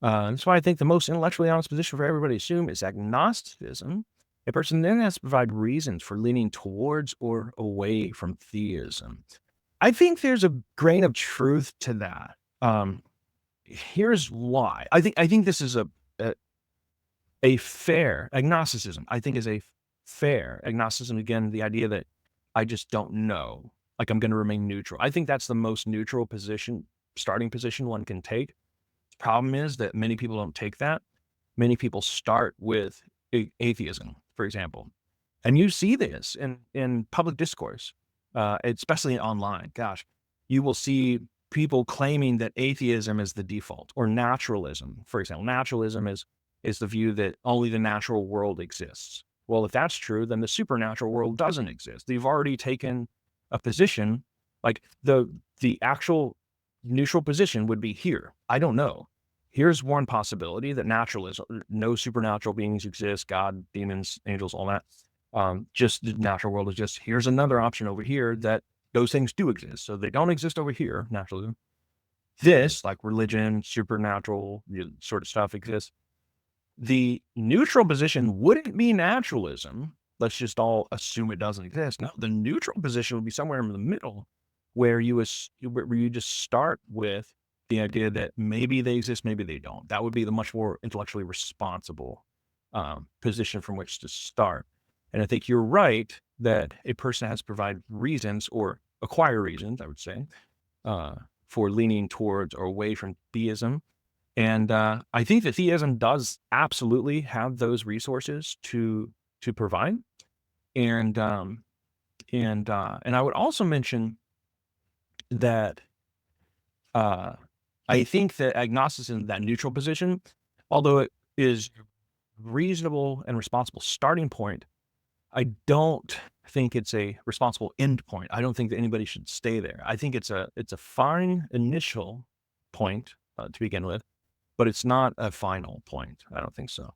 That's why I think the most intellectually honest position for everybody to assume is agnosticism. A person then has to provide reasons for leaning towards or away from theism. I think there's a grain of truth to that. Here's why. I think this is a, a fair agnosticism. I think is a fair agnosticism. Again, the idea that I just don't know, like I'm going to remain neutral. I think that's the most neutral position, starting position one can take. The problem is that many people don't take that. Many people start with atheism, for example, and you see this in public discourse, especially online. Gosh, you will see people claiming that atheism is the default, or naturalism. For example, naturalism is the view that only the natural world exists. Well, if that's true, then the supernatural world doesn't exist. They've already taken a position, like the actual neutral position would be here. I don't know. Here's one possibility, that naturalism, no supernatural beings exist, God, demons, angels, all that. Just the natural world is just, here's another option over here that those things do exist. So they don't exist over here, naturalism. This, like religion, supernatural sort of stuff, exists. The neutral position wouldn't be naturalism. Let's just all assume it doesn't exist. No, the neutral position would be somewhere in the middle, where you just start with the idea that maybe they exist, maybe they don't. That would be the much more intellectually responsible position from which to start. And I think you're right that a person has to provide reasons, or acquire reasons, I would say, for leaning towards or away from theism. And I think that theism does absolutely have those resources to provide. And I would also mention that I think that agnosticism, that neutral position, although it is reasonable and responsible starting point, I don't think it's a responsible end point. I don't think that anybody should stay there. I think it's a fine initial point to begin with, but it's not a final point. I don't think so.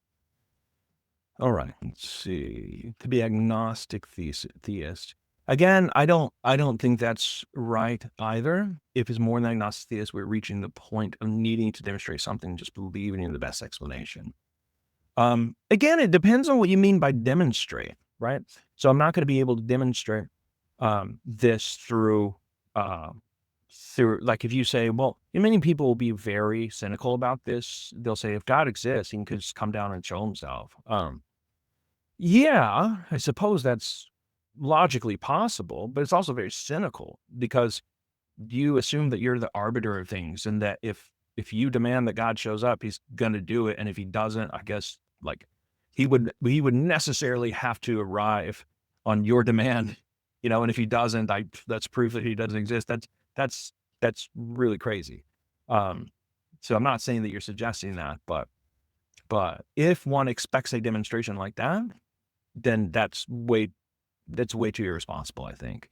All right, let's see. To be agnostic theist. Again, I don't think that's right either. If it's more than agnostic theist, we're reaching the point of needing to demonstrate something, just believing in the best explanation. Again, it depends on what you mean by demonstrate, right? So I'm not going to be able to demonstrate this through like, if you say, well, many people will be very cynical about this. They'll say, if God exists, he can just come down and show himself. Yeah, I suppose that's logically possible, but it's also very cynical, because you assume that you're the arbiter of things, and that if you demand that God shows up, he's going to do it. And if he doesn't, I guess, like, he would necessarily have to arrive on your demand, and if he doesn't, that's proof that he doesn't exist. That's really crazy. So I'm not saying that you're suggesting that, but if one expects a demonstration like that, then that's way too irresponsible, I think.